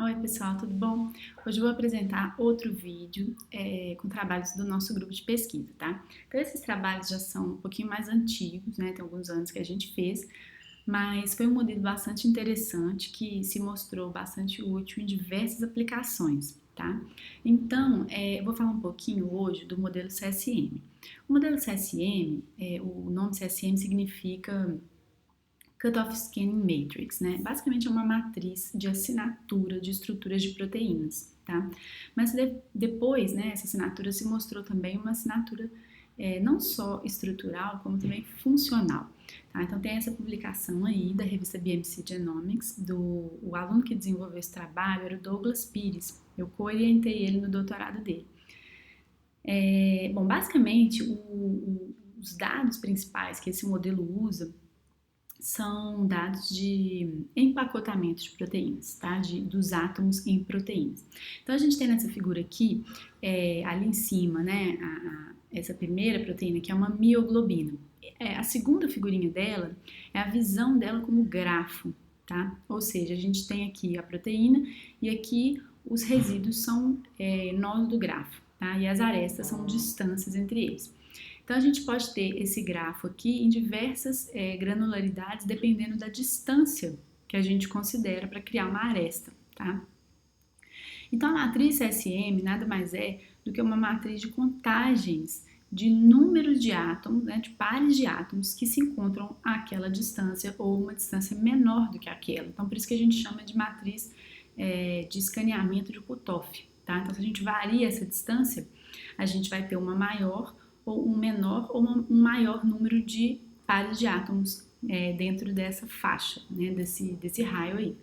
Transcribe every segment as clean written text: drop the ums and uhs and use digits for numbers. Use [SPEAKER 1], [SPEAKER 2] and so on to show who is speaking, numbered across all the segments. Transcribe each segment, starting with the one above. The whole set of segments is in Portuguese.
[SPEAKER 1] Oi pessoal, tudo bom? Hoje eu vou apresentar outro vídeo com trabalhos do nosso grupo de pesquisa, tá? Então esses trabalhos já são um pouquinho mais antigos, né? Tem alguns anos que a gente fez, mas foi um modelo bastante interessante que se mostrou bastante útil em diversas aplicações, tá? Então, eu vou falar um pouquinho hoje do modelo CSM. O modelo CSM, o nome CSM significa Cutoff Scanning Matrix, né? Basicamente é uma matriz de assinatura de estruturas de proteínas, tá? Mas depois, né, essa assinatura se mostrou também uma assinatura não só estrutural, como também funcional, tá? Então tem essa publicação aí da revista BMC Genomics, o aluno que desenvolveu esse trabalho era o Douglas Pires, eu co-orientei ele no doutorado dele. Bom, basicamente, os dados principais que esse modelo usa são dados de empacotamento de proteínas, tá? Dos átomos em proteínas. Então a gente tem nessa figura aqui, ali em cima, né, essa primeira proteína que é uma mioglobina. A segunda figurinha dela é a visão dela como grafo, tá? Ou seja, a gente tem aqui a proteína e aqui os resíduos são nós do grafo, tá? E as arestas são distâncias entre eles. Então a gente pode ter esse grafo aqui em diversas granularidades, dependendo da distância que a gente considera para criar uma aresta, tá? Então a matriz CSM nada mais é do que uma matriz de contagens de números de átomos, né, de pares de átomos que se encontram àquela distância ou uma distância menor do que aquela. Então por isso que a gente chama de matriz de escaneamento de cutoff, tá? Então se a gente varia essa distância, a gente vai ter uma maior ou um menor ou um maior número de pares de átomos dentro dessa faixa, né, desse raio aí.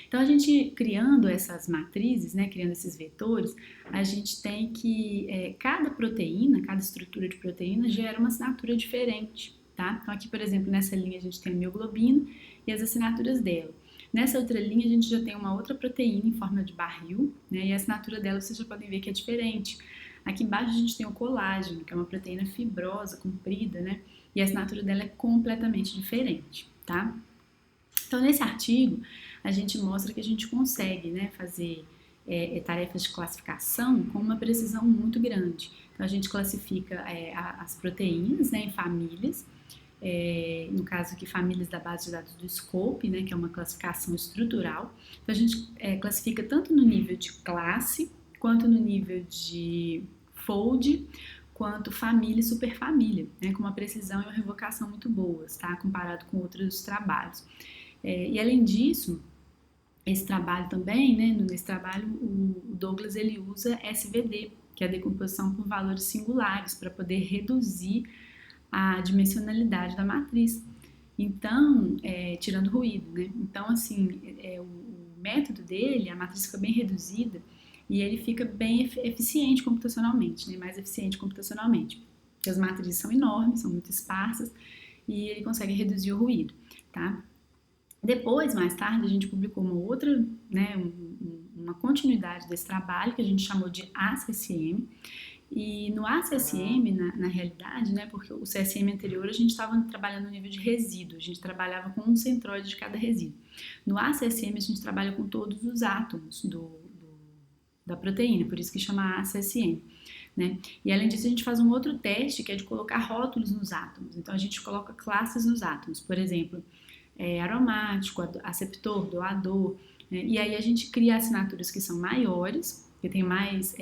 [SPEAKER 1] Então, a gente criando essas matrizes, né, criando esses vetores, a gente tem que cada proteína, cada estrutura de proteína gera uma assinatura diferente, tá? Então, aqui, por exemplo, nessa linha a gente tem a mioglobina e as assinaturas dela. Nessa outra linha a gente já tem uma outra proteína em forma de barril, né, e a assinatura dela vocês já podem ver que é diferente. Aqui embaixo a gente tem o colágeno, que é uma proteína fibrosa, comprida, né, e a assinatura dela é completamente diferente, tá? Então, nesse artigo, a gente mostra que a gente consegue, né, fazer tarefas de classificação com uma precisão muito grande. Então, a gente classifica as proteínas, né, em famílias, no caso aqui, famílias da base de dados do SCOPE, né, que é uma classificação estrutural. Então, a gente classifica tanto no nível de classe, quanto no nível de fold, quanto família e superfamília, né, com uma precisão e uma revocação muito boas, tá, comparado com outros trabalhos. E além disso, esse trabalho também, né, nesse trabalho o Douglas ele usa SVD, que é a decomposição por valores singulares, para poder reduzir a dimensionalidade da matriz. Então, tirando ruído, né? Então, assim, o método dele, a matriz fica bem reduzida e ele fica bem eficiente computacionalmente, né? Mais eficiente computacionalmente. Porque as matrizes são enormes, são muito esparsas e ele consegue reduzir o ruído, tá? Depois, mais tarde, a gente publicou uma outra, né, uma continuidade desse trabalho que a gente chamou de ACSM. E no ACSM, na realidade, né, porque o CSM anterior a gente estava trabalhando no nível de resíduo, a gente trabalhava com um centróide de cada resíduo. No ACSM a gente trabalha com todos os átomos da proteína, por isso que chama ACSM. Né? E além disso, a gente faz um outro teste que é de colocar rótulos nos átomos. Então a gente coloca classes nos átomos, por exemplo, aromático, aceptor, doador, e aí a gente cria assinaturas que são maiores, que tem mais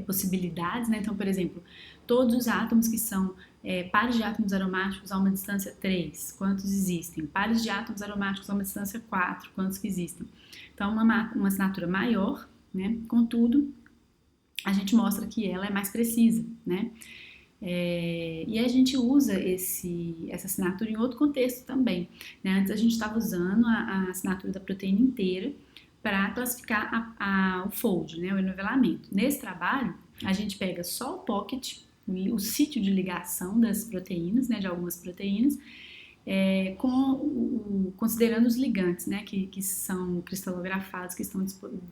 [SPEAKER 1] possibilidades, né? Então, por exemplo, todos os átomos que são pares de átomos aromáticos a uma distância 3, quantos existem? Pares de átomos aromáticos a uma distância 4, quantos que existem? Então, uma assinatura maior, né? Contudo, a gente mostra que ela é mais precisa, né? E a gente usa essa assinatura em outro contexto também, né? Antes a gente estava usando a assinatura da proteína inteira para classificar o fold, né? O enovelamento. Nesse trabalho, a gente pega só o pocket, o sítio de ligação das proteínas, né? De algumas proteínas, considerando os ligantes, né? Que são cristalografados, que estão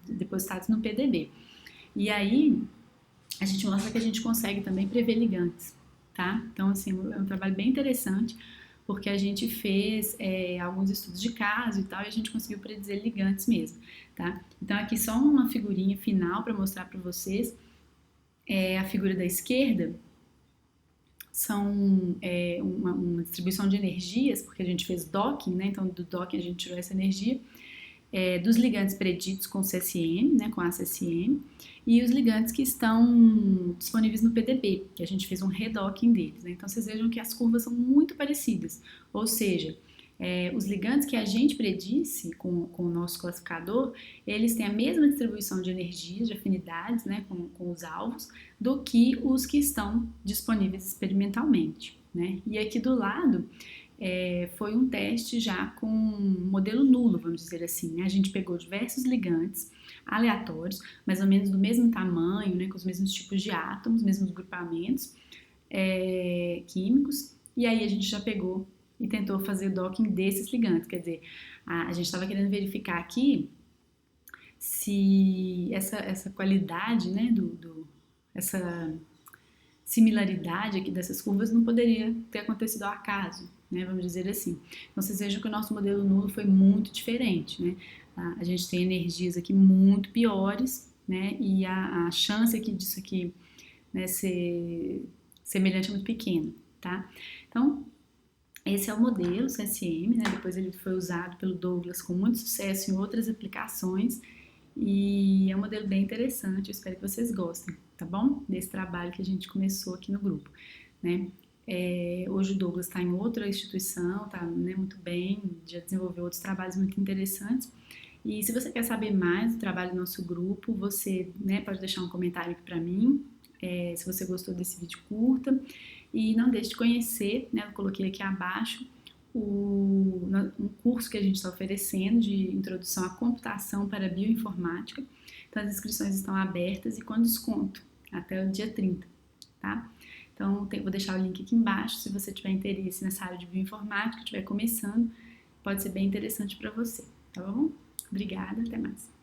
[SPEAKER 1] depositados no PDB. E aí a gente mostra que a gente consegue também prever ligantes, tá? Então, assim, é um trabalho bem interessante, porque a gente fez alguns estudos de caso e tal, e a gente conseguiu predizer ligantes mesmo, tá? Então aqui só uma figurinha final para mostrar para vocês. A figura da esquerda são uma distribuição de energias, porque a gente fez docking, né? Então do docking a gente tirou essa energia, dos ligantes preditos com CSM, né, com ACSM, e os ligantes que estão disponíveis no PDB, que a gente fez um redocking deles. Né? Então vocês vejam que as curvas são muito parecidas, ou seja, os ligantes que a gente predisse com o nosso classificador, eles têm a mesma distribuição de energias, de afinidades, né, com os alvos, do que os que estão disponíveis experimentalmente. Né? E aqui do lado, foi um teste já com modelo nulo, vamos dizer assim. Né? A gente pegou diversos ligantes aleatórios, mais ou menos do mesmo tamanho, né, com os mesmos tipos de átomos, mesmos grupamentos químicos, e aí a gente já pegou e tentou fazer o docking desses ligantes. Quer dizer, a gente estava querendo verificar aqui se essa qualidade, né, essa similaridade aqui dessas curvas não poderia ter acontecido ao acaso, né, vamos dizer assim. Então vocês vejam que o nosso modelo nulo foi muito diferente, né? A gente tem energias aqui muito piores, né, e a chance aqui disso aqui, né, ser semelhante é muito pequena, tá? Então esse é o modelo CSM, né? Depois ele foi usado pelo Douglas com muito sucesso em outras aplicações e é um modelo bem interessante, eu espero que vocês gostem, tá bom? Desse trabalho que a gente começou aqui no grupo, né? Hoje o Douglas está em outra instituição, tá, né, muito bem, já desenvolveu outros trabalhos muito interessantes. E se você quer saber mais do trabalho do nosso grupo, você, né, pode deixar um comentário aqui para mim, se você gostou desse vídeo, curta. E não deixe de conhecer, né, eu coloquei aqui abaixo, um curso que a gente está oferecendo de introdução à computação para bioinformática. Então as inscrições estão abertas e com desconto até o dia 30, tá? Então vou deixar o link aqui embaixo, se você tiver interesse nessa área de bioinformática, estiver começando, pode ser bem interessante para você, tá bom? Obrigada, até mais.